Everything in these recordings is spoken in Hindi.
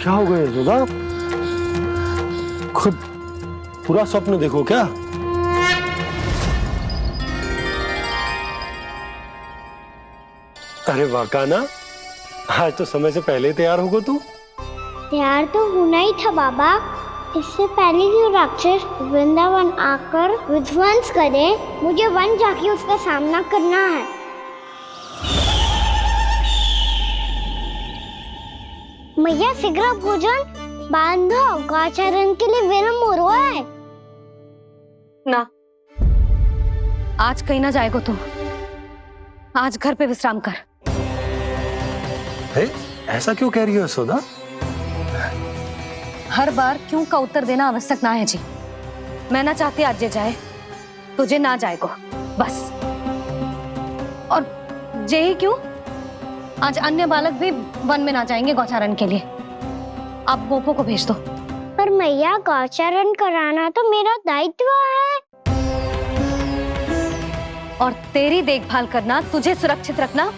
क्या हो गया यशोदा? खुद पूरा स्वप्न देखो क्या? अरे वाह ना, आज तो समय से पहले ही तैयार होगा तू। तैयार तो होना ही था बाबा। इससे पहले कि राक्षस वृंदावन आकर विध्वंस करे, मुझे वन जाके उसका सामना करना है। मैया शीघ्र भोजन बांधो, गौचरण के लिए विलंब हो रहा है। ना, आज कहीं ना जाएगो तुम। आज घर पे विश्राम कर। ऐसा क्यों कह रही हो यशोदा? हर बार क्यों का उत्तर देना आवश्यक ना है जी। मैं ना चाहती आज ये जाए, तुझे ना जाएगो बस। और जे ही क्यों, आज अन्य बालक भी वन में ना जाएंगे गौचारण के लिए। आप गोपो को भेज दो। पर मैया गौचरण कराना तो मेरा दायित्व है। और तेरी देखभाल करना, तुझे सुरक्षित रखना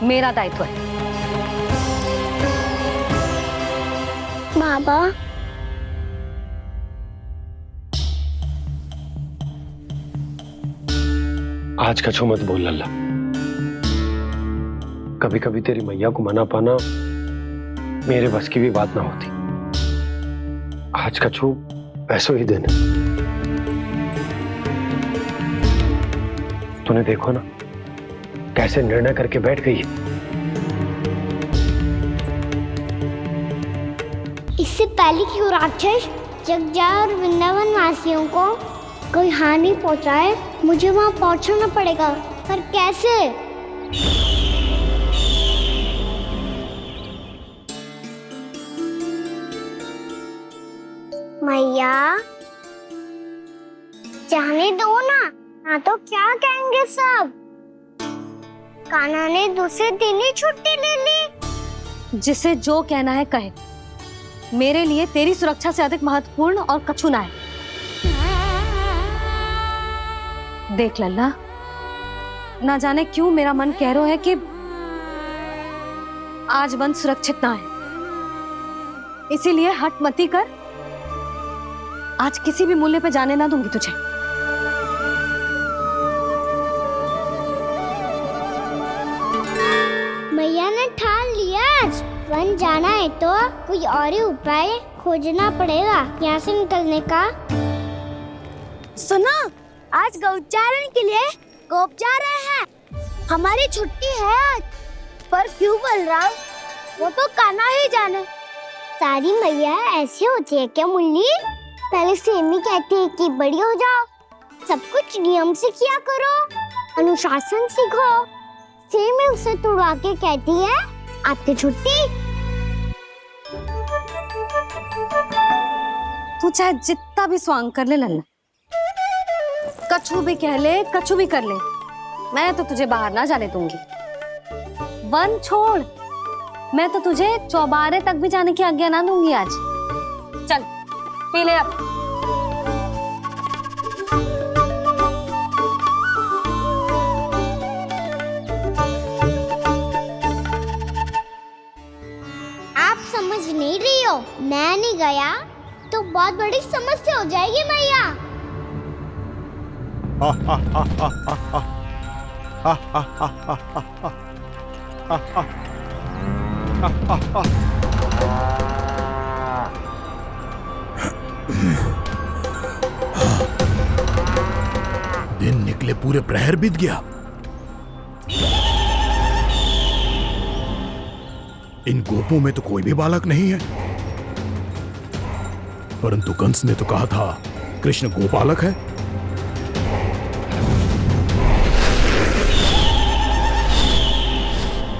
मेरा दायित्व है। बाबा, आज कछु मत बोल लल्ला। कभी कभी तेरी मैया को मना पाना मेरे बस की भी बात ना होती। आज कछु ऐसो ही दिन है। तूने देखो ना कैसे निर्णय करके बैठ गई है। इससे पहले कि वो राक्षस जगजाय और वृंदावन वासियों को कोई हानि पहुंचाए, मुझे वहां पहुंचना पड़ेगा। पर कैसे? मैया, जाने दो ना, हाँ तो क्या कहेंगे सब? कान्हा ने दूसरे दिन ही छुट्टी ले ली। जिसे जो कहना है कहे। मेरे लिए तेरी सुरक्षा से अधिक महत्वपूर्ण और कछु ना है। देख लल्ला, ना जाने क्यों मेरा मन कह रहा है कि आज वन सुरक्षित ना है। इसीलिए हट मती कर। आज किसी भी मूल्य पे जाने ना दूंगी तुझे। मैया ने ठान लिया, आज वन जाना है तो कोई और ही उपाय खोजना पड़ेगा यहाँ से निकलने का। सुनो, आज गौचारण के लिए गोप जा रहे हैं। हमारी छुट्टी है आज। पर क्यों बलराम? वो तो कान्हा ही जाने। सारी मैया ऐसी होती है क्या मुन्नी? पहले सेमी कहती है कि बड़ी हो जाओ, सब कुछ नियम से किया करो, अनुशासन सीखो। सेमी उसे तुड़वा के कहती है आपकी छुट्टी। तू चाहे जितना भी स्वांग कर ले लल्ला, कछु भी कह ले, कछु भी कर ले, मैं तो तुझे बाहर ना जाने दूंगी। वन छोड़, मैं तो तुझे चौबारे तक भी जाने की आज्ञा ना दूंगी आज। चल पी ले अब। आप समझ नहीं रही हो, मैं नहीं गया तो बहुत बड़ी समस्या हो जाएगी मैया। दिन निकले पूरे प्रहर बीत गया। इन गोपों में तो कोई भी बालक नहीं है, परंतु कंस ने तो कहा था कृष्ण गोपालक है।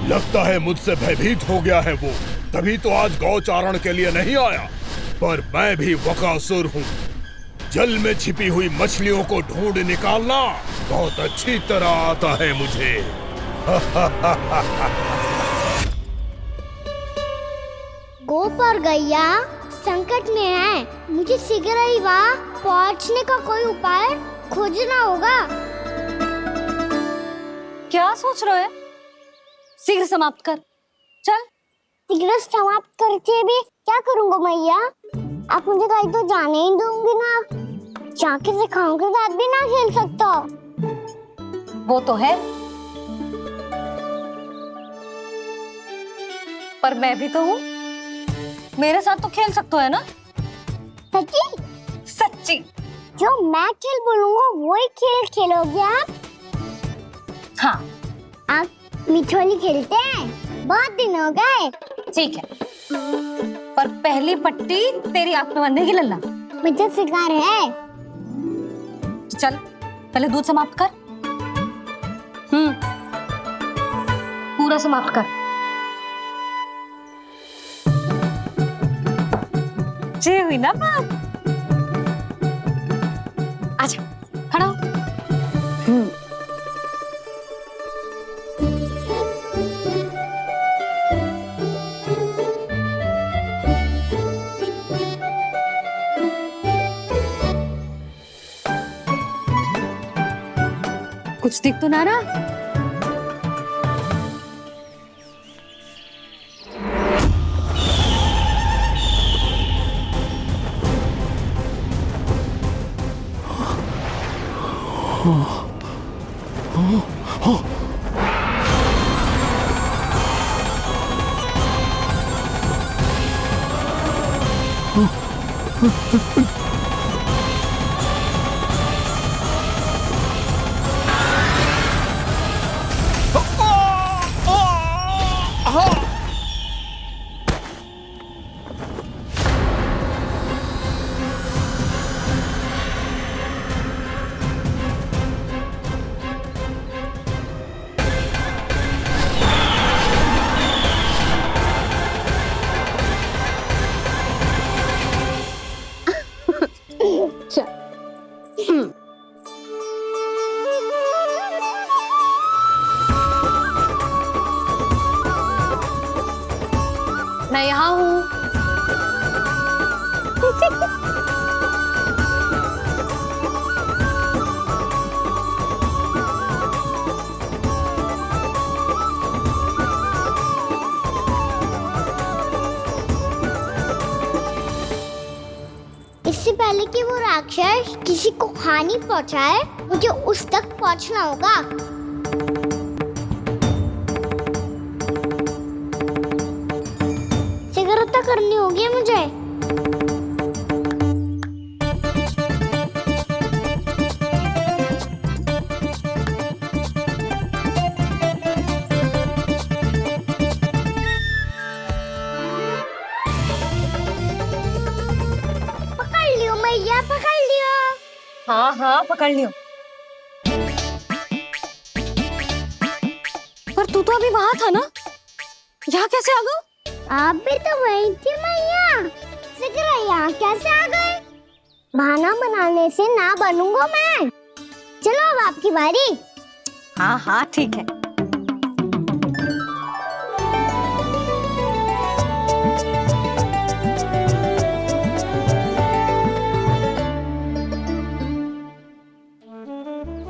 लगता है मुझसे भयभीत हो गया है वो, तभी तो आज गौचारण के लिए नहीं आया। पर मैं भी बकासुर हूँ। जल में छिपी हुई मछलियों को ढूंढ निकालना बहुत अच्छी तरह आता है मुझे। गोप और गैया संकट में है, मुझे शीघ्र ही वहाँ पहुँचने का कोई उपाय खोजना होगा। क्या सोच रहे हो? शीघ्र समाप्त कर। चल सिगरेट समाप्त करके भी क्या करूंगा मैया? आप मुझे कहीं तो जाने ही दोगे ना। जाके सिखाओं के साथ भी ना खेल सकता। वो तो है, पर मैं भी तो हूँ, मेरे साथ तो खेल सकते हो है ना? सच्ची? सच्ची। जो मैं खेल बोलूंगा वही खेल खेलोगे आप? हाँ आप मिठोली खेलते हैं? बहुत दिन हो गए। ठीक है, पर पहली पट्टी तेरी आंख में बनने की लल्ला। मुझे शिकार है। चल पहले दूध समाप्त कर। पूरा समाप्त कर। जे हुई ना बात। आजा खड़ा हो। कुछ दिख तो ना रहा। मैं यहाँ हूँ। इससे पहले कि वो राक्षस किसी को हानि पहुंचाए, मुझे उस तक पहुंचना होगा। सिगरेट करनी होगी मुझे। पकड़ लियो मैया, पकड़ लियो। हाँ हाँ पकड़ लियो। पर तू तो अभी वहां था ना, यहाँ कैसे आ गया? आप भी तो वही थी मैया। सिगरेट यहाँ कैसे आ गए? बहाना बनाने से ना बनूंगा मैं। चलो अब आपकी बारी। हाँ हाँ ठीक है।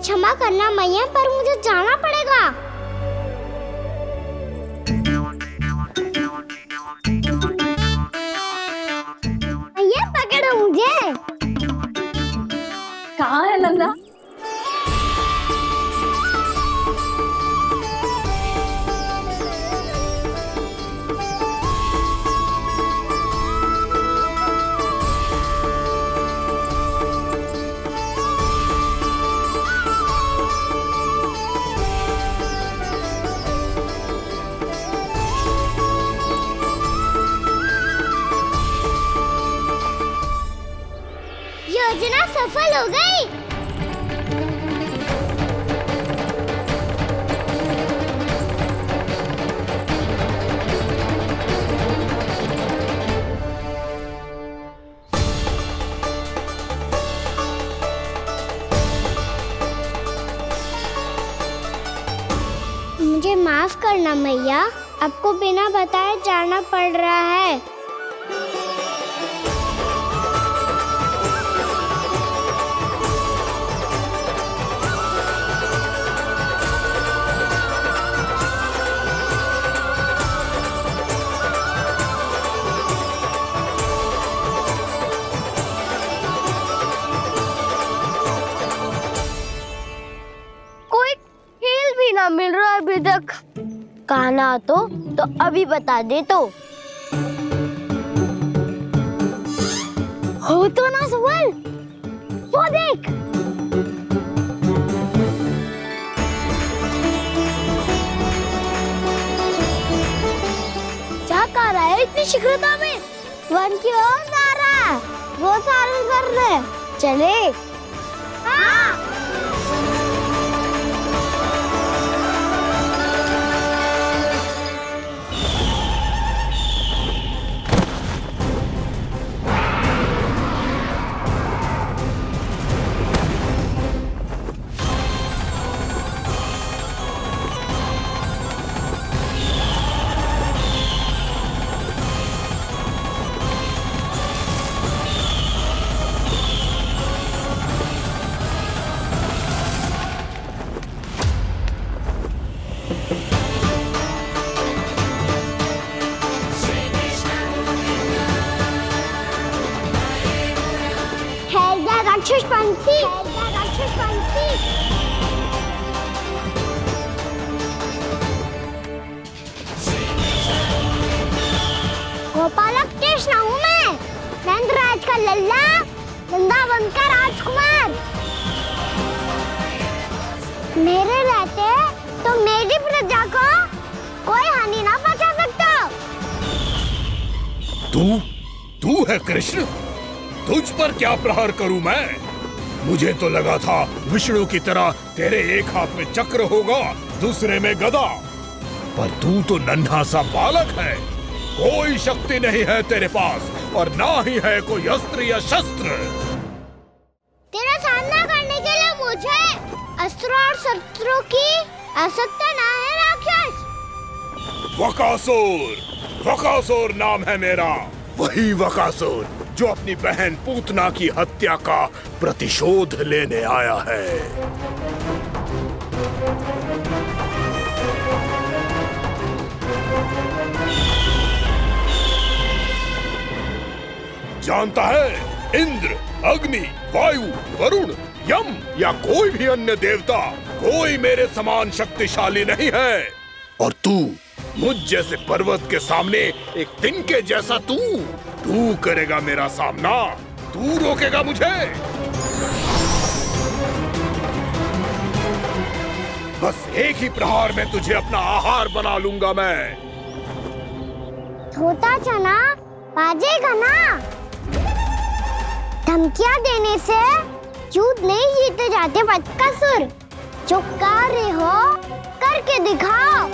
क्षमा करना मैया, पर मुझे जाना पड़ेगा। मैया पकड़ो मुझे। कहाँ है लल्ला? योजना सफल हो गई। मुझे माफ करना मैया, आपको बिना बताए जाना पड़ रहा है। ना मिल रहा है अभी तक। कहना तो अभी बता दे तो। हो तो ना सुबल, वो देख। क्या कर रहा है इतनी शीघ्रता में? वन की ओर जा रहा है, वो सारे कर रहे। चले। हाँ। राक्षसपंथी, राक्षसपंथी। गोपालक कृष्ण हूँ मैं, नंदराज का लल्ला, वृंदावन का राजकुमार। मेरे रहते तो मेरी प्रजा को कोई हानि ना पहुंचा सकता। तू है कृष्ण? तुझ पर क्या प्रहार करूं मैं? मुझे तो लगा था विष्णु की तरह तेरे एक हाथ में चक्र होगा, दूसरे में गदा, पर तू तो नन्हा सा बालक है। कोई शक्ति नहीं है तेरे पास और ना ही है कोई अस्त्र या शस्त्र। तेरा सामना करने के लिए मुझे अस्त्र और शस्त्रों की आवश्यकता ना है राक्षस। वकासुर नाम है मेरा, वही वकासुर जो अपनी बहन पूतना की हत्या का प्रतिशोध लेने आया है। जानता है, इंद्र, अग्नि, वायु, वरुण, यम या कोई भी अन्य देवता, कोई मेरे समान शक्तिशाली नहीं है। और तू, मुझ जैसे पर्वत के सामने एक तिनके जैसा तू करेगा मेरा सामना? तू रोकेगा मुझे? बस एक ही प्रहार में तुझे अपना आहार बना लूंगा मैं। छोटा चना बाजेगा ना। धमकियां देने से युद्ध नहीं जीते जाते बदकसूर। जो कार्य हो करके दिखाओ।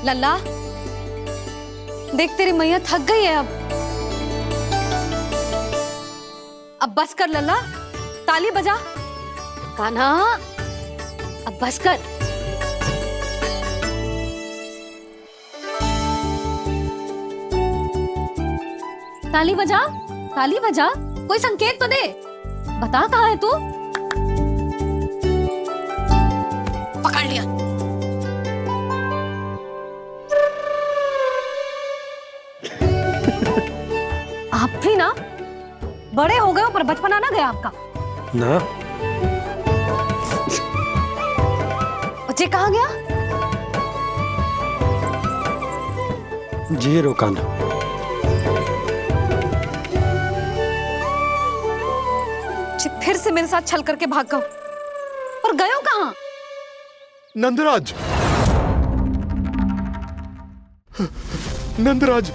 लल्ला, देख तेरी मैया थक गई है अब बस कर लल्ला, ताली बजा। कान्हा, अब बस कर। ताली बजा, ताली बजा, कोई संकेत तो दे, बता कहाँ है तू? पकड़ लिया। आप भी ना बड़े हो गए हो पर बचपना ना गया आपका ना। बच्चे कहाँ गया? जी रोकाना। फिर से मेरे साथ छल करके भाग गए और गए हो कहाँ? नंदराज, नंदराज,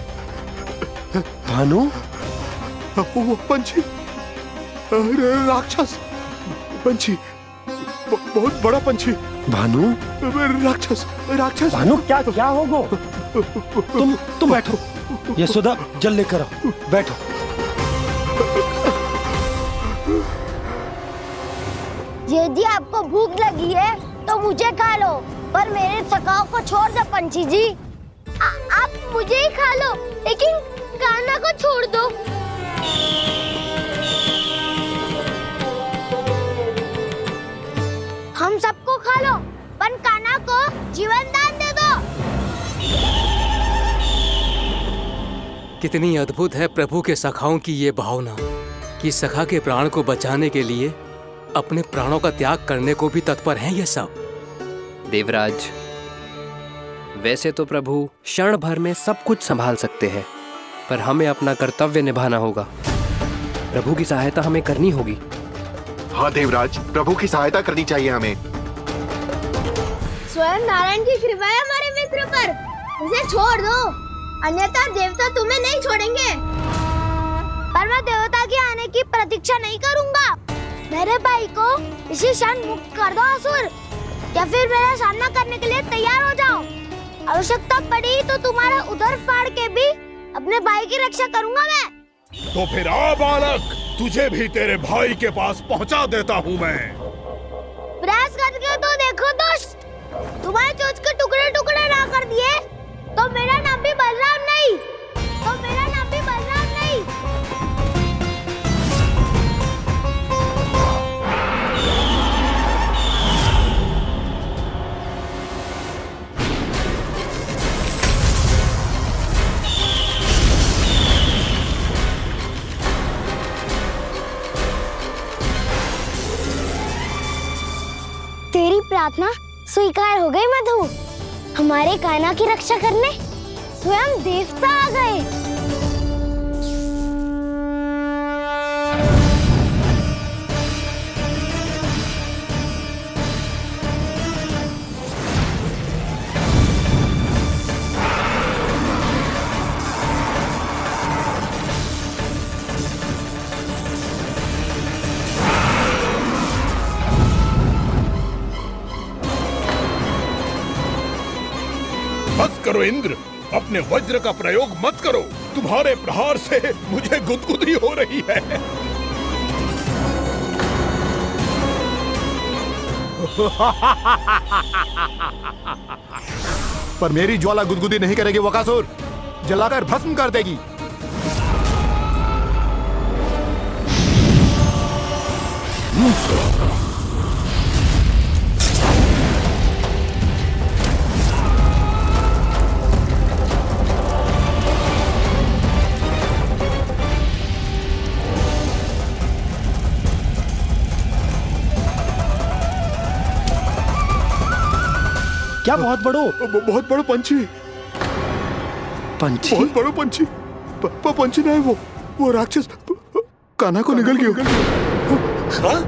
भानु, वो पंछी, राक्षस पंछी, बहुत बड़ा पंछी भानु, राक्षस राक्षस। भानु क्या क्या होगा? तुम बैठो, यशोदा जल लेकर आओ, बैठो। यदि आपको भूख लगी है तो मुझे खा लो, पर मेरे सखाओं को छोड़ दो पंछी जी। आप मुझे ही खा लो, लेकिन कान्हा को छोड़ दो। हम सबको खा लो, पर कान्हा को जीवन दान दे दो। कितनी अद्भुत है प्रभु के सखाओं की ये भावना कि सखा के प्राण को बचाने के लिए अपने प्राणों का त्याग करने को भी तत्पर हैं ये सब। देवराज, वैसे तो प्रभु क्षण भर में सब कुछ संभाल सकते हैं, पर हमें अपना कर्तव्य निभाना होगा। प्रभु की सहायता हमें करनी होगी। हाँ देवराज, प्रभु की सहायता करनी चाहिए हमें। स्वयं नारायण की कृपा है हमारे मित्र पर, उसे छोड़ दो, अन्यथा देवता तुम्हें नहीं छोड़ेंगे। पर मैं देवता के आने की प्रतीक्षा नहीं करूंगा। मेरे भाई को इसी क्षण मुक्त कर दो असुर, या फिर मेरा सामना करने के लिए तैयार हो जाओ। आवश्यकता पड़ी तो तुम्हारा उदर फाड़ के भी अपने भाई की रक्षा करूंगा मैं। तो फिर आ बालक, तुझे भी तेरे भाई के पास पहुंचा देता हूँ मैं। प्रयास करके तो देखो दोस्त, तुम्हारे चोंच के टुकड़े टुकड़े ना कर दिए तो मेरा नाम भी बलराम नहीं, तो मेरा नाम भी बलराम नहीं। तेरी प्रार्थना स्वीकार हो गई मधु। हमारे कान्हा की रक्षा करने स्वयं देवता आ गए। बस करो इंद्र, अपने वज्र का प्रयोग मत करो। तुम्हारे प्रहार से मुझे गुदगुदी हो रही है। पर मेरी ज्वाला गुदगुदी नहीं करेगी वकासुर, जलाकर भस्म कर देगी। क्या बहुत बड़ो? बहुत बड़ो पंछी। पंछी? बहुत बड़ो पंछी। पंछी नहीं, वो राक्षस कान्हा को निगल गया। हाँ?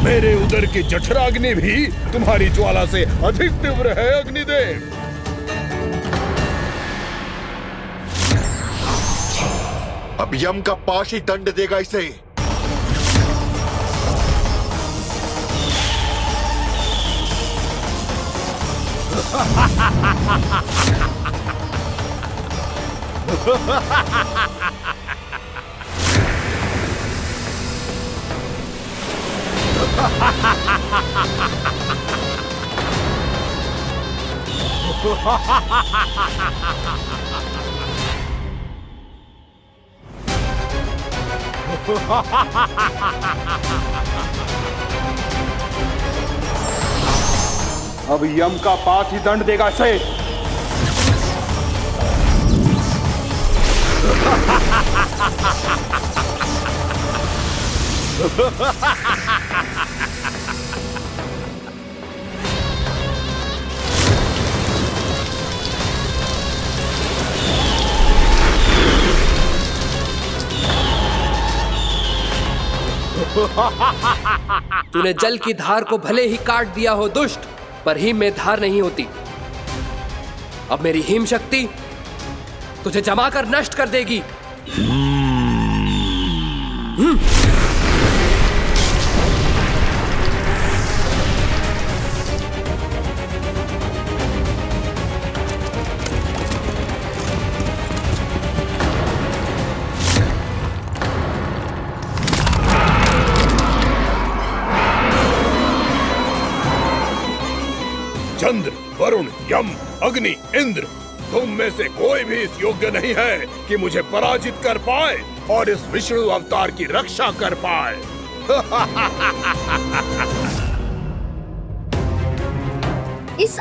मेरे उदर की जठराग्नि भी तुम्हारी ज्वाला से अधिक तीव्र है अग्निदेव। अब यम का पाश ही दंड देगा इसे। अब यम का पास ही दंड देगा इसे। तूने जल की धार को भले ही काट दिया हो दुष्ट, पर हिम में धार नहीं होती। अब मेरी हिम शक्ति तुझे जमा कर नष्ट कर देगी। चंद्र, वरुण, यम, अग्नि, इंद्र, तुम में से कोई भी इस योग्य नहीं है कि मुझे पराजित कर पाए और इस विष्णु अवतार की रक्षा कर पाए। इस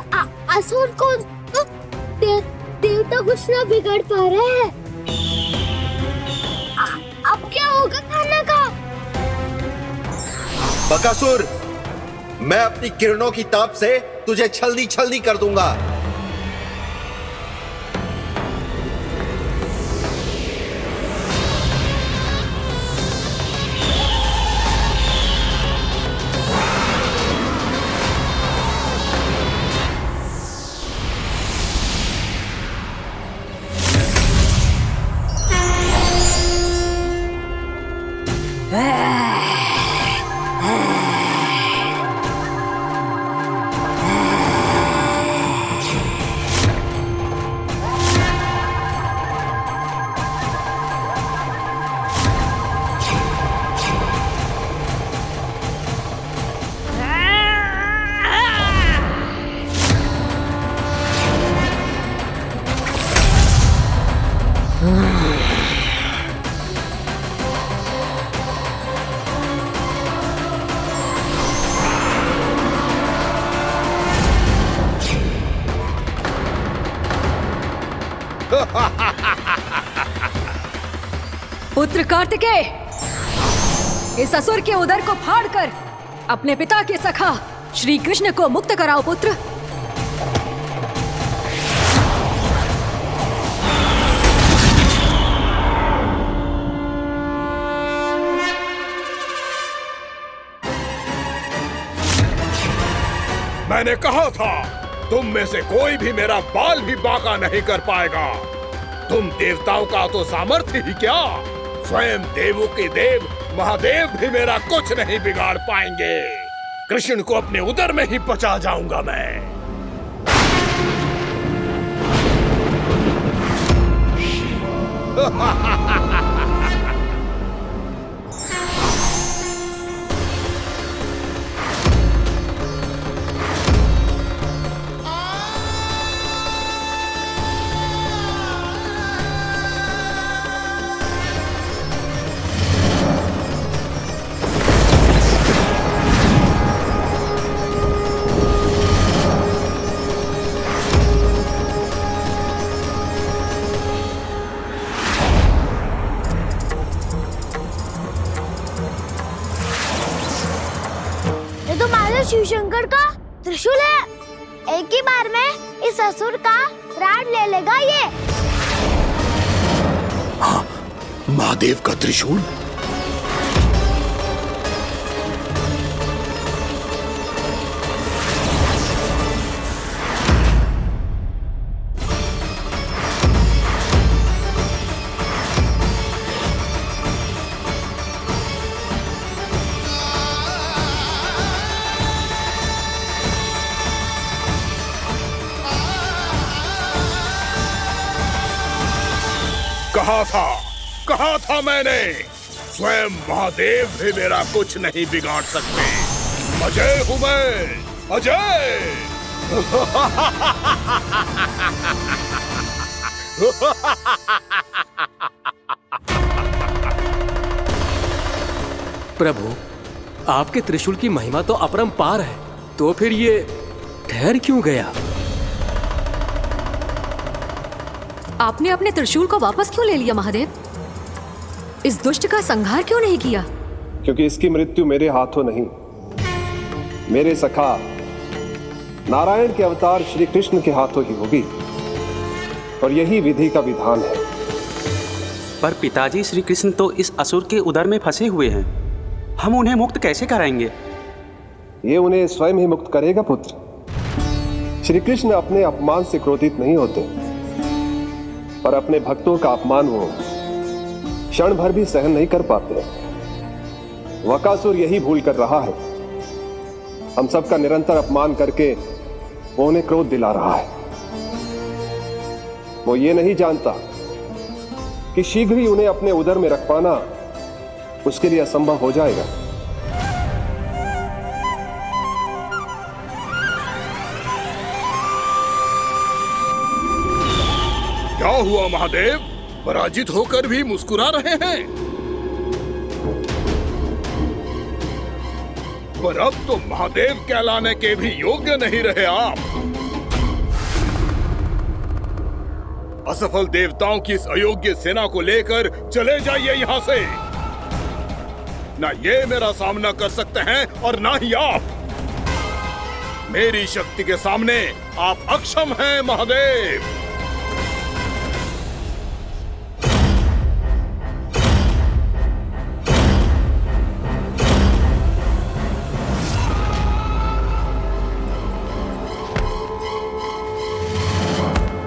असुर को तो देवता कुछ ना बिगाड़ पा रहे हैं। अब क्या होगा खाना का? बकासुर, मैं अपनी किरणों की ताप से तुझे छलनी छलनी कर दूंगा। पुत्र कार्तिकेय, इस असुर के उदर को फाड़कर अपने पिता के सखा श्री कृष्ण को मुक्त कराओ पुत्र। मैंने कहा था, तुम में से कोई भी मेरा बाल भी बांका नहीं कर पाएगा। तुम देवताओं का तो सामर्थ्य ही क्या, स्वयं देवों के देव महादेव भी मेरा कुछ नहीं बिगाड़ पाएंगे। कृष्ण को अपने उदर में ही पचा जाऊंगा मैं। शिव शंकर का त्रिशूल है। एक ही बार में इस असुर का प्राण ले लेगा ये। हाँ, महादेव का त्रिशूल। कहा था मैंने, स्वयं महादेव भी मेरा कुछ नहीं बिगाड़ सकते। अजय हूं मैं, अजय। प्रभु, आपके त्रिशूल की महिमा तो अपरंपार है, तो फिर ये ठहर क्यों गया? आपने अपने त्रिशूल को वापस क्यों ले लिया महादेव? इस दुष्ट का संहार क्यों नहीं किया? क्योंकि इसकी मृत्यु मेरे हाथों नहीं, मेरे सखा नारायण के अवतार श्री कृष्ण के हाथों ही होगी, और यही विधि का विधान है। पर पिताजी, श्री कृष्ण तो इस असुर के उदर में फंसे हुए हैं, हम उन्हें मुक्त कैसे कराएंगे? ये उन्हें स्वयं ही मुक्त करेगा पुत्र। श्री कृष्ण अपने अपमान से क्रोधित नहीं होते, पर अपने भक्तों का अपमान वो क्षण भर भी सहन नहीं कर पाते। वकासुर यही भूल कर रहा है, हम सबका निरंतर अपमान करके वो उन्हें क्रोध दिला रहा है। वो ये नहीं जानता कि शीघ्र ही उन्हें अपने उदर में रख पाना उसके लिए असंभव हो जाएगा। क्या हुआ महादेव? पराजित होकर भी मुस्कुरा रहे हैं। पर अब तो महादेव कहलाने के भी योग्य नहीं रहे आप। असफल देवताओं की इस अयोग्य सेना को लेकर चले जाइए यहां से। ना ये मेरा सामना कर सकते हैं और ना ही आप। मेरी शक्ति के सामने आप अक्षम हैं महादेव।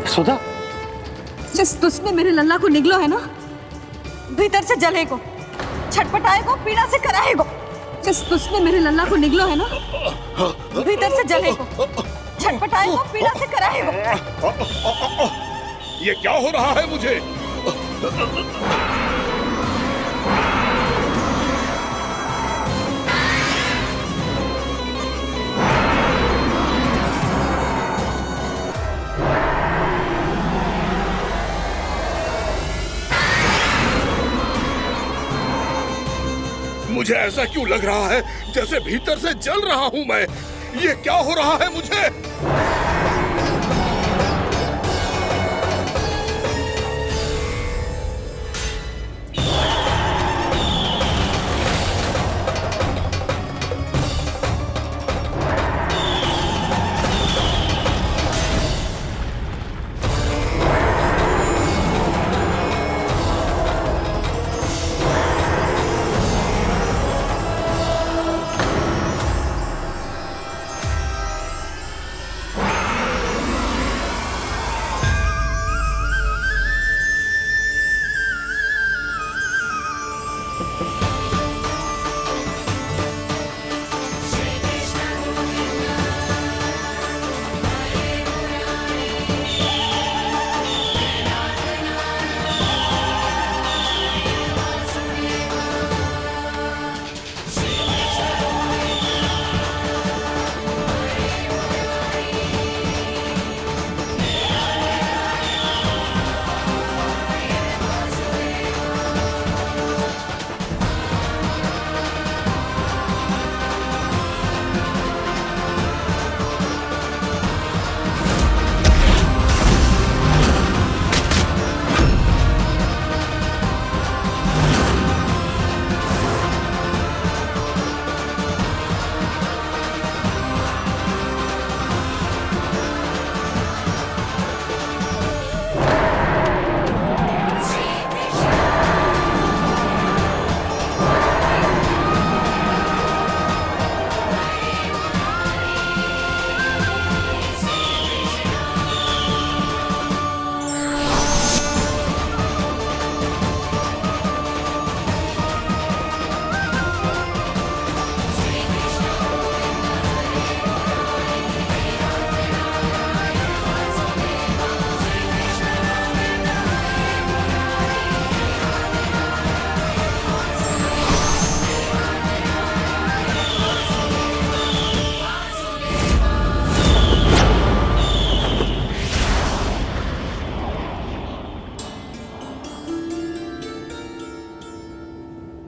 सुधा, जिस दुष्ट ने मेरे लल्ला को निगलो है ना, भीतर से जलेगो, छटपटाएगो, पीड़ा से कराएगो। जिस दुष्ट ने मेरे लल्ला को निगलो है ना, भीतर से जलेगो, छटपटाएगो, पीड़ा से कराएगो। ये क्या हो रहा है मुझे? मुझे ऐसा क्यों लग रहा है जैसे भीतर से जल रहा हूं मैं? ये क्या हो रहा है मुझे?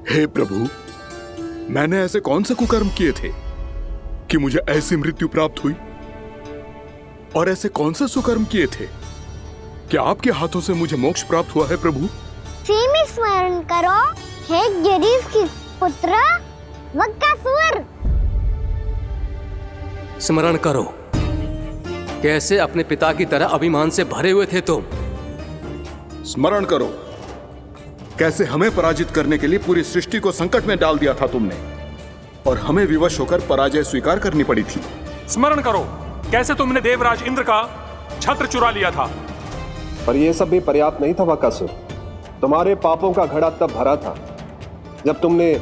हे प्रभु, मैंने ऐसे कौन से कुकर्म किए थे कि मुझे ऐसी मृत्यु प्राप्त हुई? और ऐसे कौन से सुकर्म किए थे क्या आपके हाथों से मुझे मोक्ष प्राप्त हुआ है प्रभु? श्री में स्मरण करो, हे गिरीश की पुत्र वक्कासुर। स्मरण करो, कैसे अपने पिता की तरह अभिमान से भरे हुए थे तुम। स्मरण करो, कैसे हमें पराजित करने के लिए पूरी सृष्टि को संकट में डाल दिया था तुमने, और हमें विवश होकर पराजय स्वीकार करनी पड़ी थी। स्मरण करो, कैसे तुमने देवराज इंद्र का छत्र चुरा लिया था। पर यह सब भी पर्याप्त नहीं था वक्कासुर। तुम्हारे पापों का घड़ा तब भरा था जब तुमने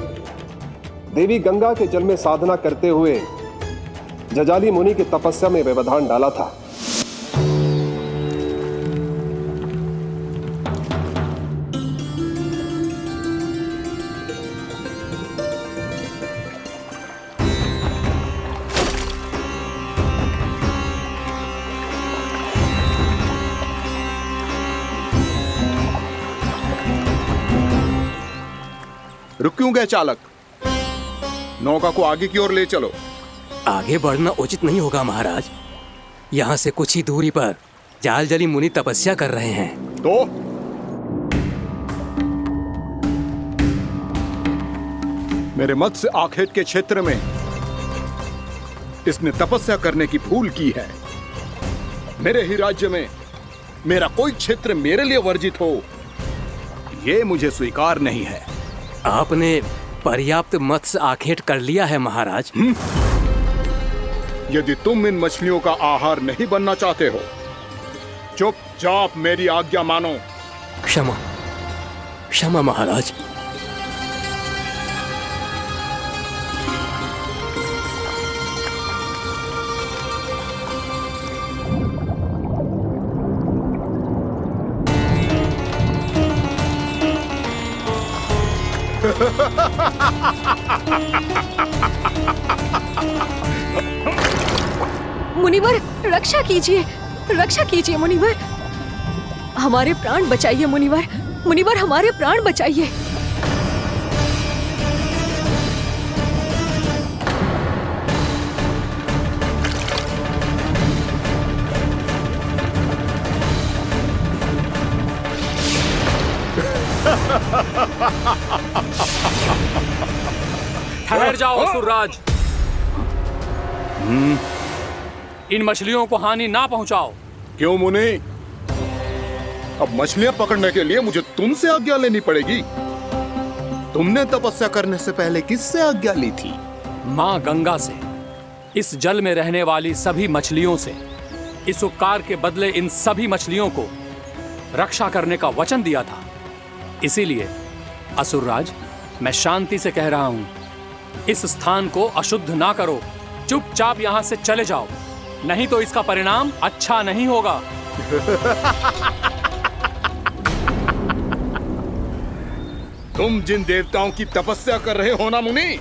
देवी गंगा के जल में साधना करते हुए जजाली मुनि की तपस्या में व्यवधान डाला था। रुक क्यों गए चालक? नौका को आगे की ओर ले चलो। आगे बढ़ना उचित नहीं होगा महाराज। यहाँ से कुछ ही दूरी पर जालजली मुनि तपस्या कर रहे हैं। तो मेरे मत्स्य आखेट के क्षेत्र में इसने तपस्या करने की भूल की है। मेरे ही राज्य में मेरा कोई क्षेत्र मेरे लिए वर्जित हो, यह मुझे स्वीकार नहीं है। आपने पर्याप्त मत्स्य आखेट कर लिया है महाराज। यदि तुम इन मछलियों का आहार नहीं बनना चाहते हो, चुपचाप मेरी आज्ञा मानो। क्षमा, क्षमा महाराज। मुनिवर, रक्षा कीजिए, रक्षा कीजिए मुनिवर, हमारे प्राण बचाइए मुनिवर, मुनिवर हमारे प्राण बचाइए। ठहर जाओ असुरराज, इन मछलियों को हानि ना पहुंचाओ। क्यों मुनि? अब मछलियां पकड़ने के लिए मुझे तुमसे आज्ञा लेनी पड़ेगी। तुमने तपस्या करने से पहले किससे आज्ञा ली थी? मां गंगा से, इस जल में रहने वाली सभी मछलियों से। इस उपकार के बदले इन सभी मछलियों को रक्षा करने का वचन दिया था। इसीलिए असुरराज, मैं शांति से कह रहा हूं, इस स्थान को अशुद्ध ना करो। चुपचाप यहां से चले जाओ, नहीं तो इसका परिणाम अच्छा नहीं होगा। तुम जिन देवताओं की तपस्या कर रहे हो ना मुनि,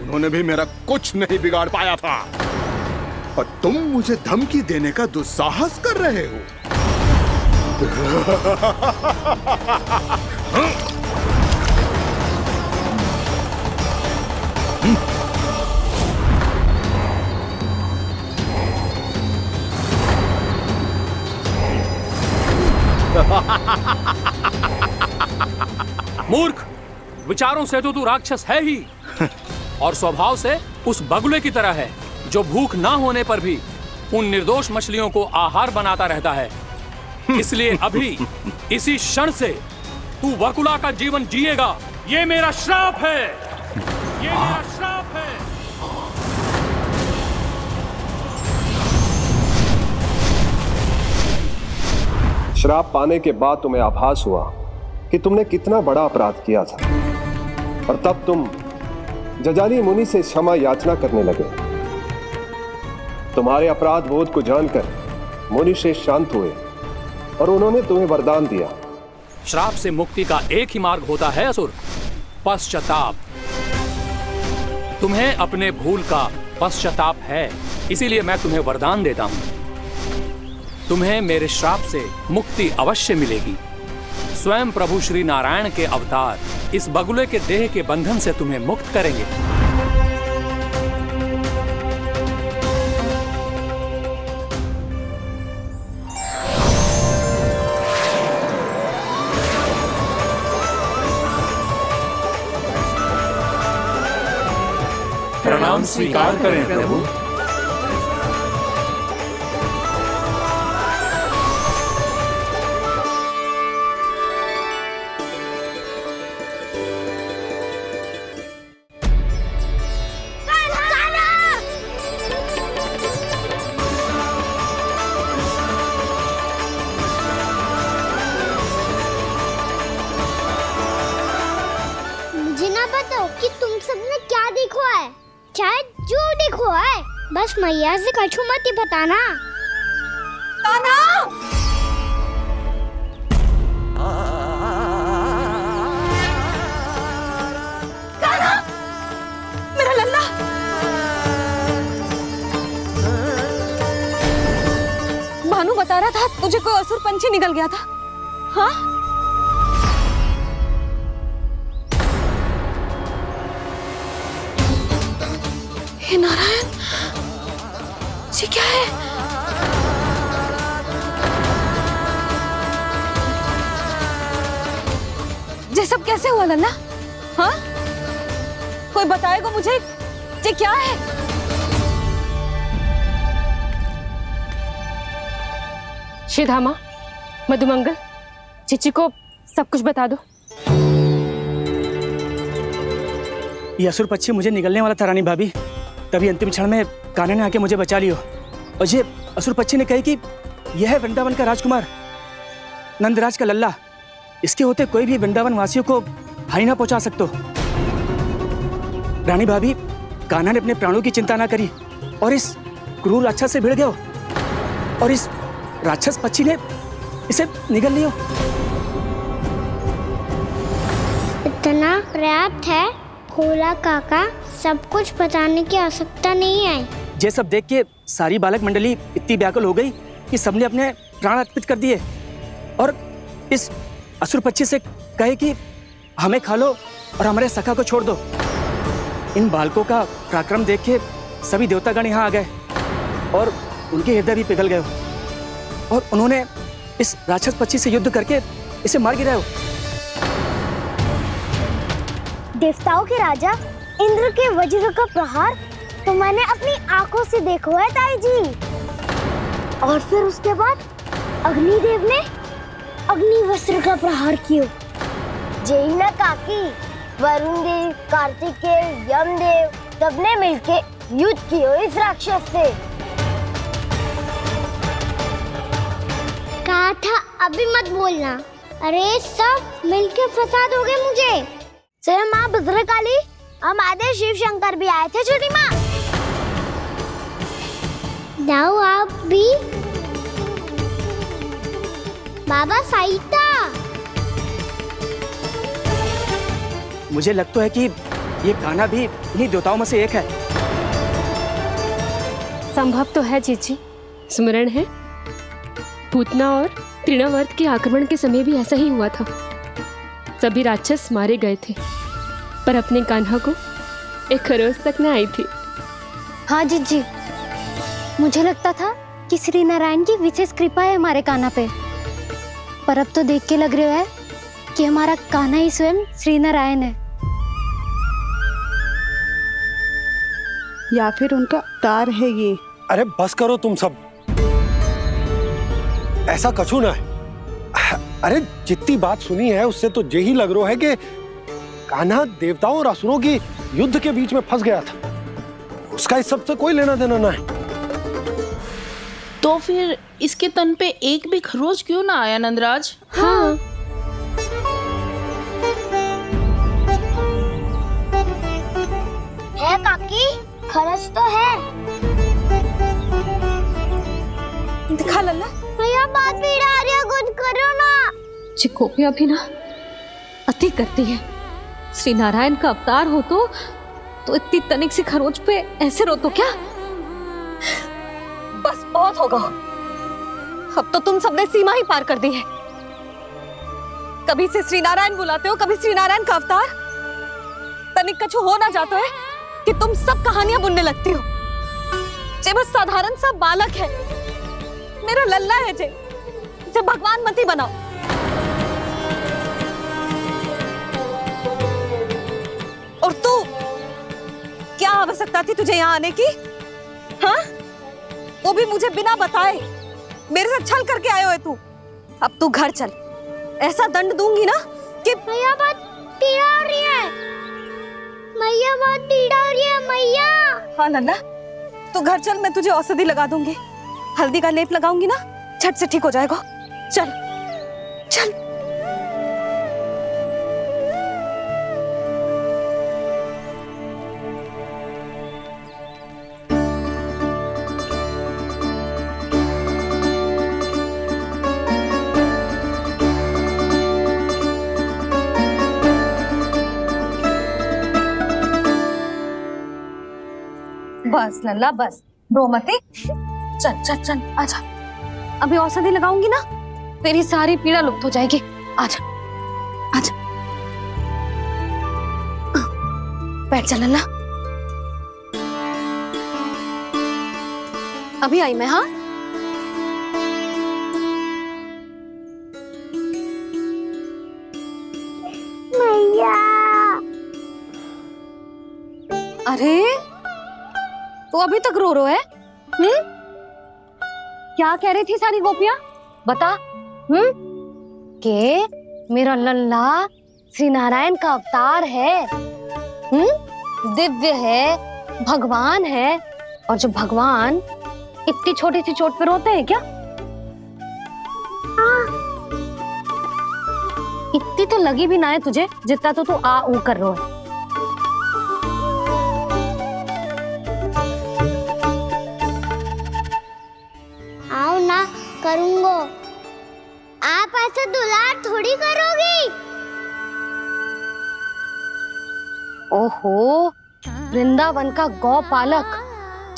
उन्होंने भी मेरा कुछ नहीं बिगाड़ पाया था, और तुम मुझे धमकी देने का दुस्साहस कर रहे हो। मूर्ख, विचारों से तो तू राक्षस है ही, और स्वभाव से उस बगुले की तरह है जो भूख ना होने पर भी उन निर्दोष मछलियों को आहार बनाता रहता है। इसलिए अभी इसी क्षण से तू वकुला का जीवन जिएगा। ये मेरा श्राप है, ये मेरा श्राप है। श्राप पाने के बाद तुम्हें आभास हुआ कि तुमने कितना बड़ा अपराध किया था, और तब तुम जजाली मुनि से क्षमा याचना करने लगे। तुम्हारे अपराध बोध को जानकर मुनि श्रेष्ठ शांत हुए और उन्होंने तुम्हें वरदान दिया। श्राप से मुक्ति का एक ही मार्ग होता है असुर, पश्चाताप। तुम्हें अपने भूल का पश्चाताप है, इसीलिए मैं तुम्हें वरदान देता हूं। तुम्हें मेरे श्राप से मुक्ति अवश्य मिलेगी। स्वयं प्रभु श्री नारायण के अवतार इस बगुले के देह के बंधन से तुम्हें मुक्त करेंगे। प्रणाम स्वीकार करें प्रभु। मुझे ना बताओ कि तुम सबने क्या देखा है, शायद जो देखो है, बस मैया से कछु मत ही बताना। कान्हा! कान्हा! मेरा लल्ला! भानु बता रहा था तुझे कोई असुर पंछी निकल गया था। हाँ? हे नारायण, ये क्या है? ये सब कैसे हुआ लल्ला? हाँ? कोई बताएगा मुझे ये क्या है? श्रीधामा, मधुमंगल, चिची को सब कुछ बता दो। ये असुर पक्षी मुझे निकलने वाला था रानी भाभी, तभी अंतिम क्षण में कान्हा ने आके मुझे बचा लियो। और ये असुर पक्षी ने कही कि यह है वृंदावन का राजकुमार, नंदराज का लल्ला। इसके होते कोई भी वृंदावन वासियों को हानि ना पहुंचा सकते। रानी भाभी, कान्हा ने अपने प्राणों की चिंता ना करी और इस क्रूर राक्षस से भिड़ गयो और इस राक्षस पक्षी ने इसे निगल लियो। इतना पर्याप्त है भोला काका, सब कुछ बताने की आवश्यकता नहीं है। ये सब देख के सारी बालक मंडली इतनी व्याकुल हो गई कि सबने अपने प्राण अर्पित कर दिए और इस असुर पक्षी से कहे कि हमें खा लो और हमारे सखा को छोड़ दो। इन बालकों का पराक्रम देख के सभी देवतागण यहाँ आ गए और उनके हृदय भी पिघल गए और उन्होंने इस राक्षस पक्षी से युद्ध करके इसे मार गिराया। देवताओं के राजा इंद्र के वज्र का प्रहार तो मैंने अपनी आंखों से देखा है ताई जी। और फिर उसके बाद अग्निदेव ने अग्निवस्त्र का प्रहार किया। जय ना काकी, वरुण देव, कार्तिकेय, यमदेव सबने मिलके युद्ध किया इस राक्षस से। कहा था अभी मत बोलना। अरे सब मिलके फंसा दोगे मुझे। सर माँ भद्रकाली, हम आधे शिव शंकर भी आए थे छोटी माँ। जाओ आप भी। बाबा साईता। मुझे लगता है कि ये कान्हा भी इन्हीं देवताओं में से एक है। संभव तो है चीची, स्मरण है पूतना और तृणावर्त के आक्रमण के समय भी ऐसा ही हुआ था। सभी राक्षस मारे गए थे पर अपने कान्हा को एक खरोच तक न आई थी। हाँ जीजी, मुझे लगता था कि श्री नारायण की विशेष कृपा है हमारे कान्हा पे, पर अब तो देख के लग रहा है कि हमारा कान्हा ही स्वयं श्री नारायण है। या फिर उनका अवतार है ये। अरे बस करो तुम सब, ऐसा कछु ना है। अरे जितनी बात सुनी है उससे तो यही लग रहा है कि कान्हा देवताओं और असुरों की युद्ध के बीच में फंस गया था। उसका इस सब से कोई लेना देना ना है। तो फिर इसके तन पे एक भी खरोच क्यों ना आया नंदराज? हाँ, है काकी, खरच तो है। दिखा लल्ला। भैया बात भी आ रही है, कुछ करो ना। चिकोपिया भी ना अति करती है। श्री नारायण का अवतार हो तो इतनी तनिक सी खरोच पे ऐसे रो तो क्या? बस बहुत होगा। अब तो तुम सबने सीमा ही पार कर दी है। कभी से श्री नारायण बुलाते हो, कभी श्री नारायण का अवतार। तनिक कछु हो ना जाता है कि तुम सब कहानियां बुनने लगती हो। जे बस साधारण सा बालक है, मेरा लल्ला है जे भगवान मत ही बनाओ। और तू क्या आवश्यकता बताती तुझे यहाँ आने की? हाँ, वो भी मुझे बिना बताए। मेरे साथ छल करके आए हो तू। अब तू घर चल, ऐसा दंड दूंगी ना कि मैया बहुत पीड़ा हो रही है। मैया बहुत पीड़ा हो रही है मैया। हाँ नन्ना, तू घर चल, मैं तुझे औषधि लगा दूंगी। हल्दी का लेप लगाऊंगी ना, झट से ठीक हो जाएगा। चल चल। बस लल्ला बस, रो मत। चल चल चल आजा। अभी औषधि लगाऊंगी ना, तेरी सारी पीड़ा लुप्त हो जाएगी। आजा आजा, बैठ जा लल्ला। अभी आई मैं। हाँ मैया। अरे तो अभी तक रो रो है? क्या कह रही थी सारी गोपियां? बता। के मेरा लल्ला श्री नारायण का अवतार है, दिव्य है, भगवान है। और जो भगवान इतनी छोटी सी चोट पे रोते हैं क्या? इतनी तो लगी भी ना है तुझे जितना तो तू आ ऊ कर रो है। आओ ना करूंगो। आप ऐसा दुलार थोड़ी करोगी। ओहो, वृंदावन का गौपालक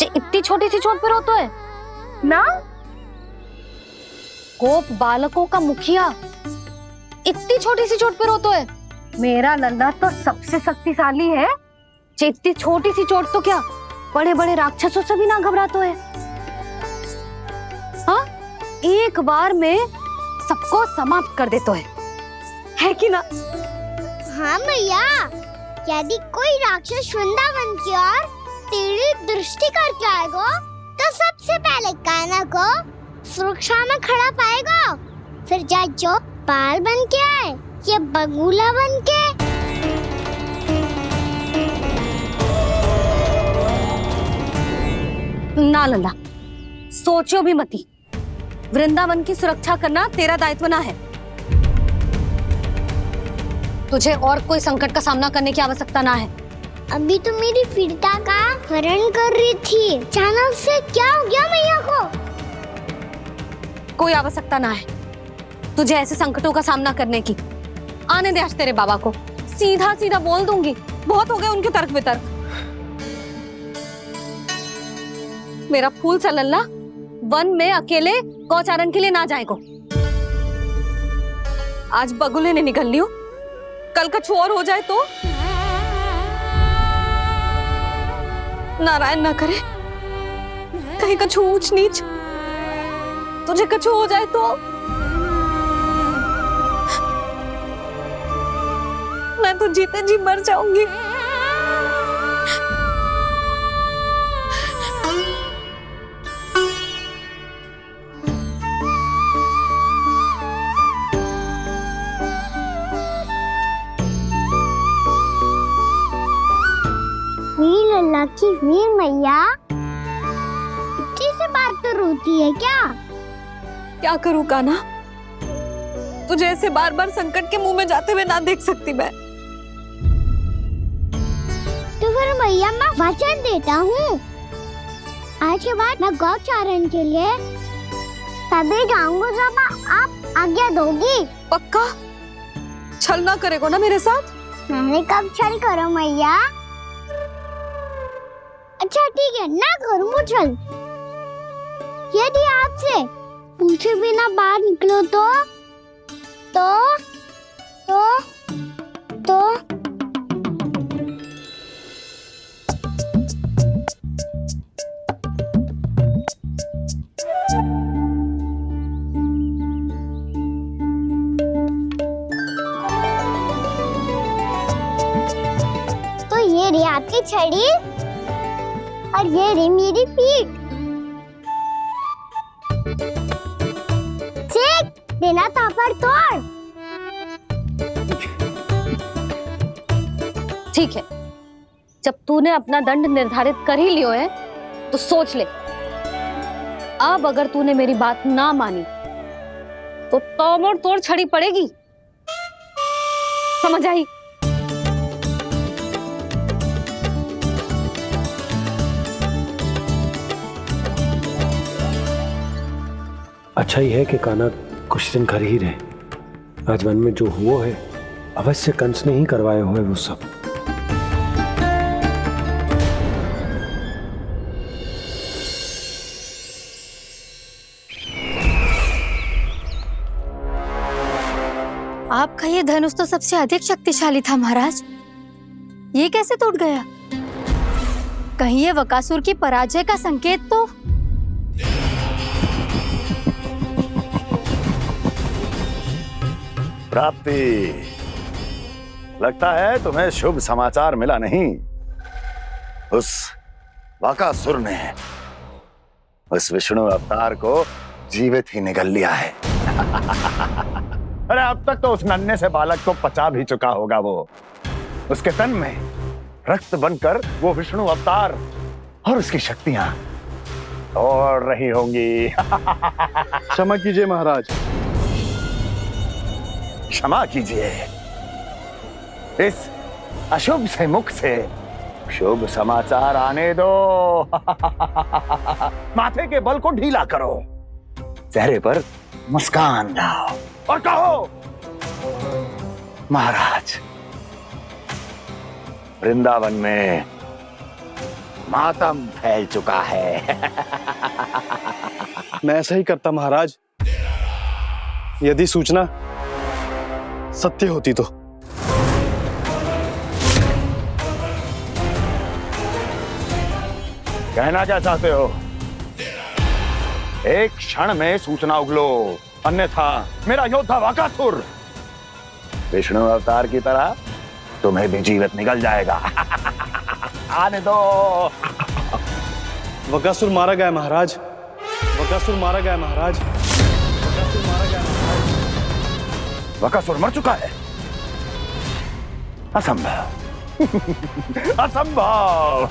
जो इतनी छोटी सी चोट पे रोता है ना? गोप बालकों का मुखिया इतनी छोटी सी चोट पे रोता है? मेरा लल्ला तो सबसे शक्तिशाली है। इतनी छोटी सी चोट तो क्या बड़े बड़े राक्षसों से भी ना घबराता है। हाँ, एक बार में सबको समाप्त कर देता है कि ना? हाँ मैया, यदि कोई राक्षस वृंदावन की ओर टेढ़ी दृष्टि करके आएगा तो सबसे पहले कान्हा को सुरक्षा में खड़ा पाएगा। फिर चाहे जो बाल बन के आए या बगुला बन के। ना लल्ला, सोचो भी मती। वृंदावन की सुरक्षा करना तेरा दायित्व ना है। तुझे और कोई संकट का सामना करने की आवश्यकता ना है। अभी तो मेरी पीड़िता का हरण कर रही थी, अचानक से क्या हो गया मैया को? कोई आवश्यकता ना है तुझे ऐसे संकटों का सामना करने की। आने दे आज तेरे बाबा को, सीधा सीधा बोल दूंगी। बहुत हो गए उनके तर्क वितर्क। मेरा फूल सा लल्ला वन में अकेले गौचारण के लिए ना जाएगो। आज बगुले ने निकल लियो, कल कछु और हो जाए तो? नारायण ना करे, कहीं कछु ऊंच नीच तुझे कछु हो जाए तो? मैं तो जीते जी मर जाऊंगी। लल्ला की वीर मैया इतनी से बात तो रोती है क्या? क्या करूं कान्हा, तुझे ऐसे बार बार संकट के मुंह में जाते हुए ना देख सकती मैं। तो फिर मैया मैं वचन देता हूँ, आज के बाद मैं गौचारण के लिए तभी जाऊंगा जब आप आज्ञा दोगी। पक्का? छल ना करेगा ना मेरे साथ? मैंने कब छल करो मैया? अच्छा ठीक है, ना करूँगा छल। यदि आपसे पूछे बिना बाहर निकलो तो ये रही आपकी छड़ी, और ये रही मेरी पीठ। सेक देना था पर तोड़। ठीक है, जब तूने अपना दंड निर्धारित कर ही लियो है तो सोच ले, अब अगर तूने मेरी बात ना मानी तो तोड़ तोड़ छड़ी पड़ेगी, समझ आई? अच्छा ही है कि कान्हा कुछ दिन घर ही रहे। आज वन में जो हुआ है अवश्य कंस ने ही करवाए हुए वो सब। आपका ये धनुष तो सबसे अधिक शक्तिशाली था महाराज, ये कैसे टूट गया? कहीं ये बकासुर की पराजय का संकेत तो? प्राप्ति, लगता है तुम्हें शुभ समाचार मिला नहीं। उस बकासुर ने उस विष्णु अवतार को जीवित ही निगल लिया है। अरे अब तक तो उस नन्हे से बालक को पचा भी चुका होगा वो। उसके तन में रक्त बनकर वो विष्णु अवतार और उसकी शक्तियां दौड़ रही होंगी। क्षमा कीजिए महाराज। क्षमा कीजिए, इस अशुभ से मुख से शुभ समाचार आने दो। माथे के बल को ढीला करो, चेहरे पर मुस्कान लाओ और कहो, महाराज, वृंदावन में मातम फैल चुका है। मैं ऐसा ही करता महाराज, यदि सूचना सत्य होती तो। कहना क्या चाहते हो? एक क्षण में सूचना उगलो, अन्यथा मेरा योद्धा बकासुर विष्णु अवतार की तरह तुम्हें भी जीवित निकल जाएगा। आने दो। बकासुर मारा गया महाराज, बकासुर मारा गया महाराज, बकासुर मारा गया महाराज। बकासुर मर चुका है? असंभव। असंभव।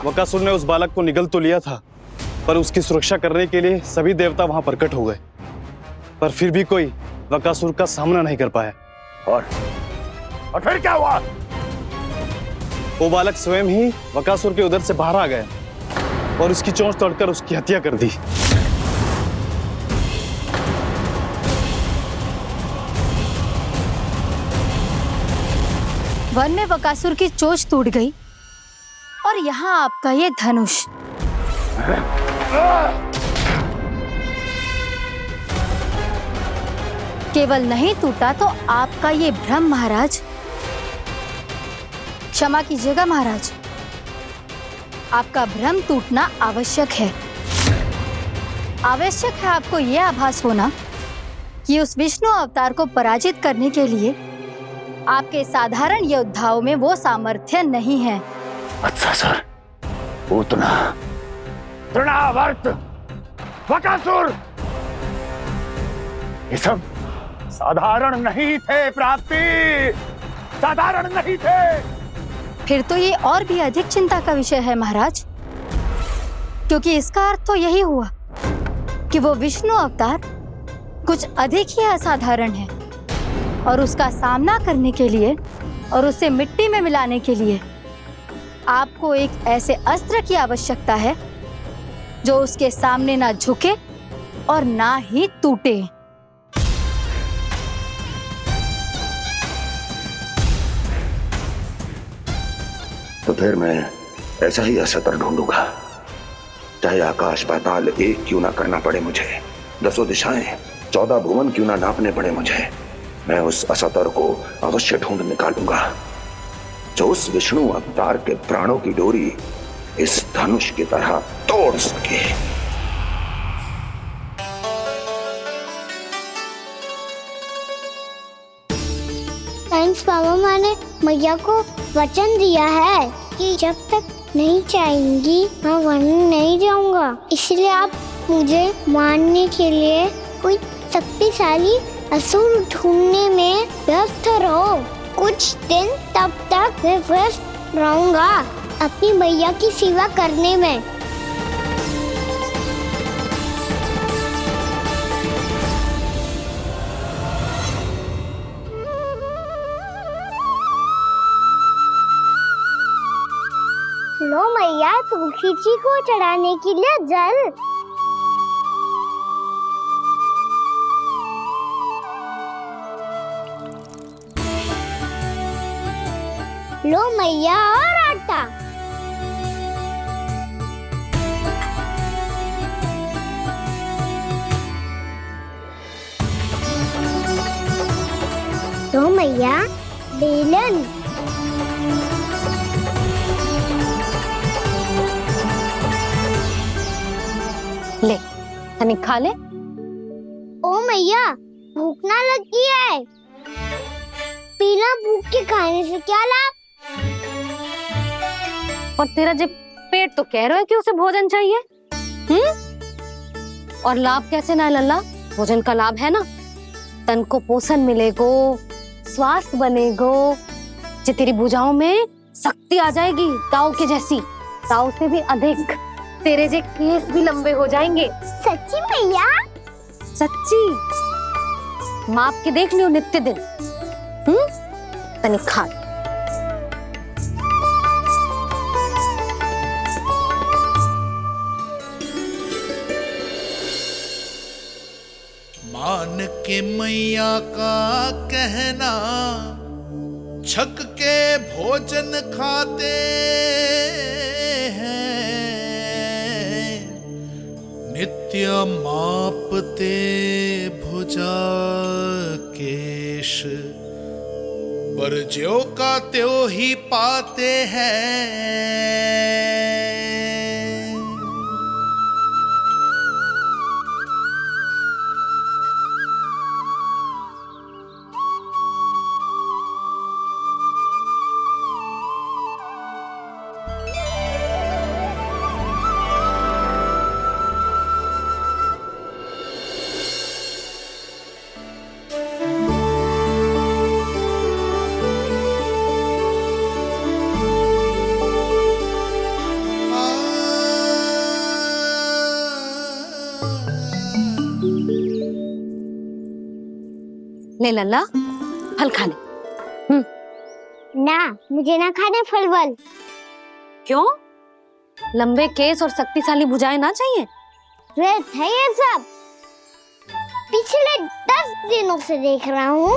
बकासुर ने उस बालक को निगल तो लिया था, पर उसकी सुरक्षा करने के लिए सभी देवता वहां प्रकट हो गए, पर फिर भी कोई बकासुर का सामना नहीं कर पाया। और फिर क्या हुआ? वो बालक स्वयं ही बकासुर के उदर से बाहर आ गया और उसकी चोंच तोड़कर उसकी हत्या कर दी। वन में बकासुर की चोंच टूट गई और यहाँ आपका ये धनुष। केवल नहीं टूटा तो आपका ये भ्रम महाराज। क्षमा कीजिएगा महाराज, आपका भ्रम टूटना आवश्यक है। आवश्यक है आपको यह आभास होना कि उस विष्णु अवतार को पराजित करने के लिए आपके साधारण योद्धाओं में वो सामर्थ्य नहीं है। अच्छा सर, पूतना, तृणावर्त, बकासुर, ये सब साधारण नहीं थे प्राप्ति, साधारण नहीं थे। फिर तो ये और भी अधिक चिंता का विषय है महाराज, क्योंकि इसका अर्थ तो यही हुआ कि वो विष्णु अवतार कुछ अधिक ही असाधारण है और उसका सामना करने के लिए और उसे मिट्टी में मिलाने के लिए आपको एक ऐसे अस्त्र की आवश्यकता है जो उसके सामने ना झुके और ना ही टूटे। तो फिर मैं ऐसा ही असतर ढूंढूंगा, चाहे आकाश पाताल एक क्यों ना करना पड़े मुझे, 10 दिशाएं 14 भुवन क्यों ना नापने पड़े मुझे, मैं उस असतर को अवश्य ढूंढ निकालूंगा जो उस विष्णु अवतार के प्राणों की डोरी इस धनुष की तरह तोड़ सके। थैंक्स पापा, मैंने मैया को वचन दिया है कि जब तक नहीं चाहेंगी, मैं वन नहीं जाऊंगा। इसलिए आप मुझे मारने के लिए कोई शक्तिशाली असुर ढूंढने में व्यस्त रहो। कुछ दिन तब तक मैं व्यस्त रहूंगा अपनी मैया की सेवा करने में। लो मैया, तुलसी जी को चढ़ाने के लिए जल। लो मैया, और आटा। लो मैया, बेलन। ले, तनिक खा ले। ओ मैया, भूख ना लगी है। बिना भूख के खाने से क्या लाभ? और तेरा जब पेट तो कह रहा है कि उसे भोजन चाहिए, और लाभ कैसे ना है लल्ला? भोजन का लाभ है ना, तन को पोषण मिलेगो, स्वास्थ्य बनेगो, जो तेरी भुजाओं में शक्ति आ जाएगी, ताऊ के जैसी, ताऊ से भी अधिक। तेरे जे केस भी लंबे हो जाएंगे। सच्ची मैया? सच्ची। माप के देख लियो नित्य दिन। तनिक खा। मान के मैया का कहना, छक के भोजन खाते हैं, नित्य मापते भुजा केश, पर ज्यो का त्यों ही पाते हैं। ले लल्ला, फल खा ले। ना, मुझे ना खाने फल वल। क्यों? लंबे केस और शक्तिशाली भुजाएं ना चाहिए? व्यर्थ है ये सब। पिछले 10 दिनों से देख रहा हूँ,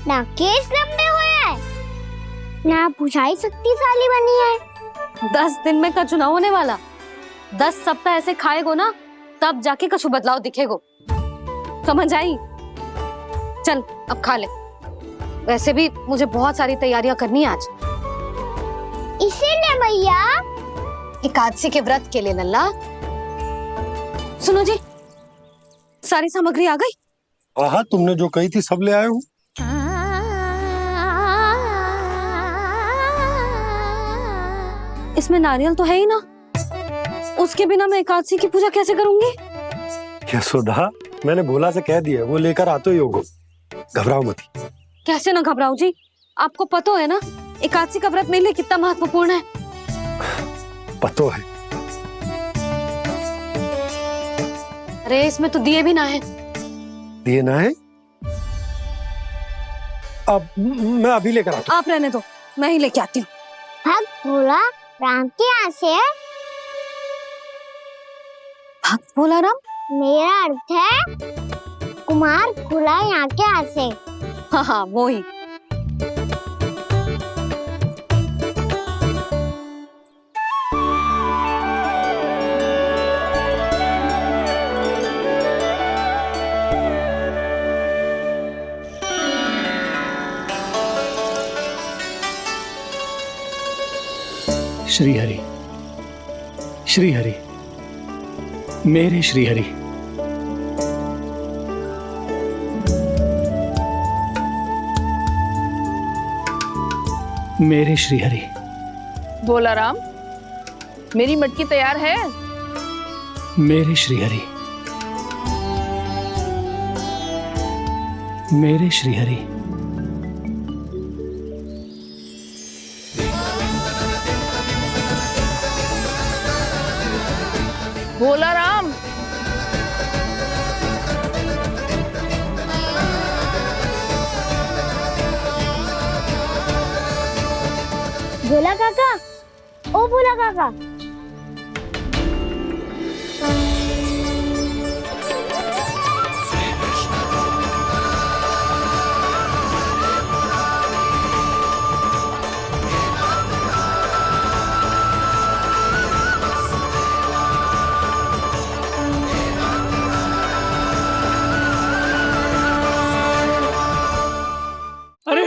ना केस लंबे हुए हैं, ना भुजाएं शक्तिशाली बनी है। 10 दिन में कछु ना होने वाला। 10 सप्ताह ऐसे खाएगो ना, तब जाके कछु बदलाव दिखेगो। समझ आई? चल अब खा ले। वैसे भी मुझे बहुत सारी तैयारियां करनी है आज। इसीलिए भैया, एकादशी के व्रत के लिए लल्ला। सुनो जी, सारी सामग्री आ गई? हाँ, तुमने जो कही थी सब ले आए हूँ। इसमें नारियल तो है ही ना, उसके बिना मैं एकादशी की पूजा कैसे करूंगी? यशोदा, मैंने भोला से कह दिया, वो लेकर आते ही होगो। घबराओ मत। कैसे ना घबराओ जी, आपको पता है ना एकादशी का व्रत मेरे लिए कितना महत्वपूर्ण है। पतो है। अरे इसमें तो दिए भी ना है। दिए ना है? अब मैं अभी लेकर आता हूँ। आप रहने दो, मैं ही लेके आती हूँ। भक्त भोला राम के यहाँ से है? भक्त भोला राम? मेरा अर्थ है कुमार भोला यहाँ के यहाँ से। हाँ हाँ, वो ही। श्री हरि, श्री हरि, मेरे श्री हरि। मेरे श्री हरि। भोला राम, मेरी मटकी तैयार है? मेरे श्रीहरि, मेरे श्रीहरि। भोला राम, भोला काका, ओ भोला काका। अरे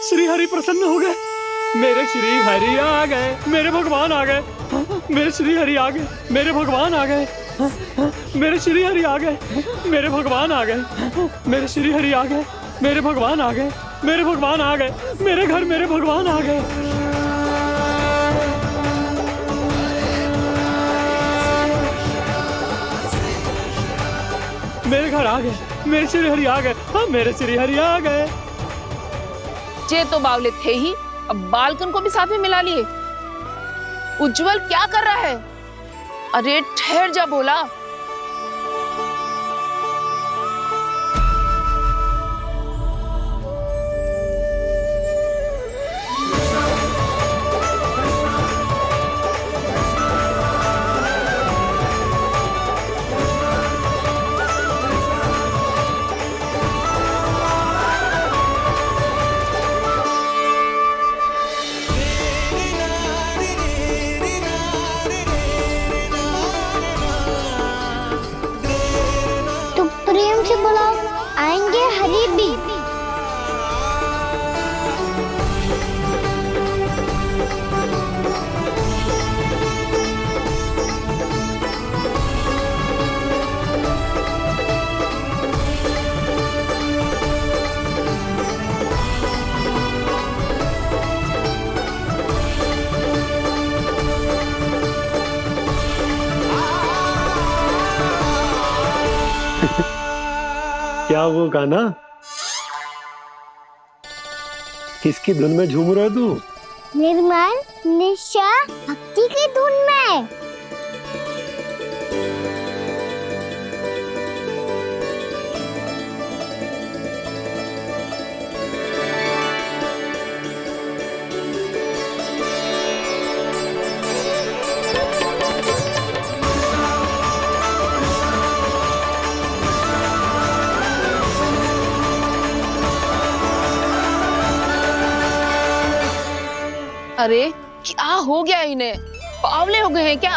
श्रीहरि प्रसन्न हो गए, मेरे श्री हरि आ गए, मेरे भगवान आ गए, मेरे श्री हरि आ गए, मेरे भगवान आ गए, मेरे श्री हरि आ गए, मेरे भगवान आ गए, मेरे श्री हरि आ गए, मेरे भगवान आ गए, मेरे भगवान आ गए, मेरे घर मेरे भगवान आ गए। मेरे घर आ गए, मेरे श्री हरि आ गए, हाँ मेरे श्री हरि आ गए। जे तो बावले थे ही, अब बालकन को भी साथ में मिला लिए। उज्जवल क्या कर रहा है? अरे ठहर जा भोला। प्रेम से बुलाओ, आएंगे हरि भी। क्या वो गाना? किसकी धुन में झूम रहा है तू? निर्मल निशा भक्ति की धुन में। अरे क्या हो गया इन्हें? बावले हो गए हैं क्या?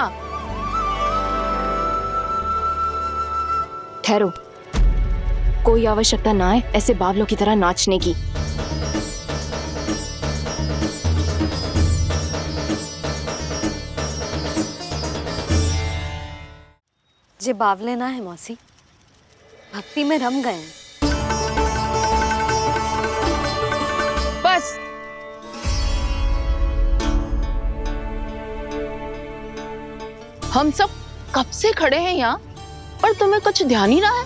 ठहरो, कोई आवश्यकता ना है ऐसे बावलों की तरह नाचने की। जे बावले ना है मौसी, भक्ति में रम गए हैं। बस हम सब कब से खड़े हैं यहाँ, पर तुम्हें कुछ ध्यान ही ना है।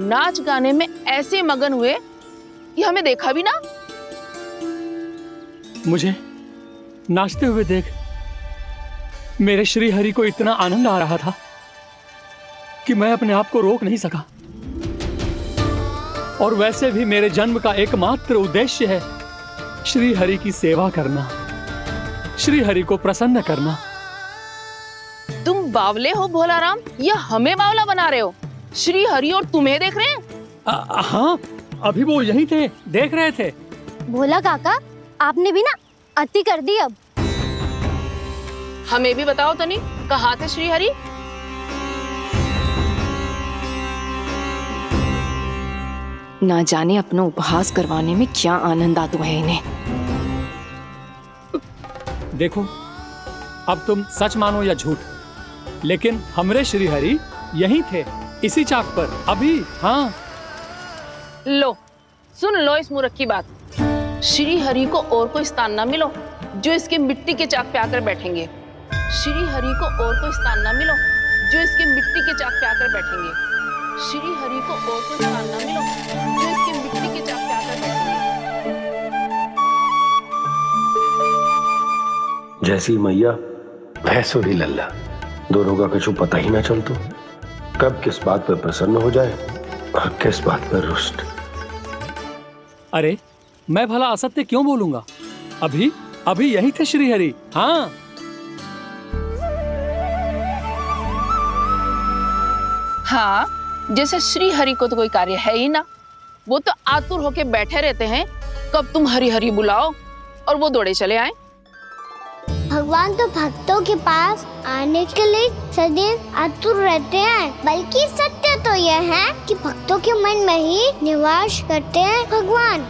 नाच गाने में ऐसे मगन हुए कि हमें देखा भी ना। मुझे नाचते हुए देख मेरे श्री हरि को इतना आनंद आ रहा था कि मैं अपने आप को रोक नहीं सका। और वैसे भी मेरे जन्म का एकमात्र उद्देश्य है श्री हरि की सेवा करना, श्री हरि को प्रसन्न करना। तुम बावले हो भोला राम, या हमें बावला बना रहे हो? श्री हरि और तुम्हें देख रहे हैं? हाँ, अभी वो यहीं थे, देख रहे थे। भोला काका, आपने भी ना अति कर दी। अब हमें भी बताओ तनी, कहाँ थे श्री हरि? ना जाने अपना उपहास करवाने में क्या आनंद आता है इन्हें। देखो, अब तुम सच मानो या झूठ, लेकिन हमरे श्री हरि यहीं थे, इसी चाक पर अभी। हाँ लो सुन लो इस मूर्ख की बात। श्री हरि को और कोई स्थान ना मिलो जो इसके मिट्टी के चाक पे आकर बैठेंगे। श्री हरि को और कोई स्थान ना मिलो जो इसके मिट्टी के चाक पे आकर बैठेंगे। श्री हरि को और कोई स्थान ना मिलो जो इसके मिट्टी के चाक पे आकर बैठेंगे। जैसी मैया वैसो ही लल्ला, दोनों का कुछ पता ही ना चल तो कब किस बात पर प्रसन्न हो जाए और किस बात पर रुष्ट। अरे मैं भला असत्य क्यों बोलूंगा? अभी अभी यही थे श्री हरि। हाँ हाँ, जैसे श्री हरि को तो कोई कार्य है ही ना। वो तो आतुर होके बैठे रहते हैं कब तुम हरि हरि बुलाओ और वो दौड़े चले आए। भगवान तो भक्तों के पास आने के लिए सदैव आतुर रहते हैं, बल्कि सत्य तो यह है कि भक्तों के मन में ही निवास करते हैं भगवान।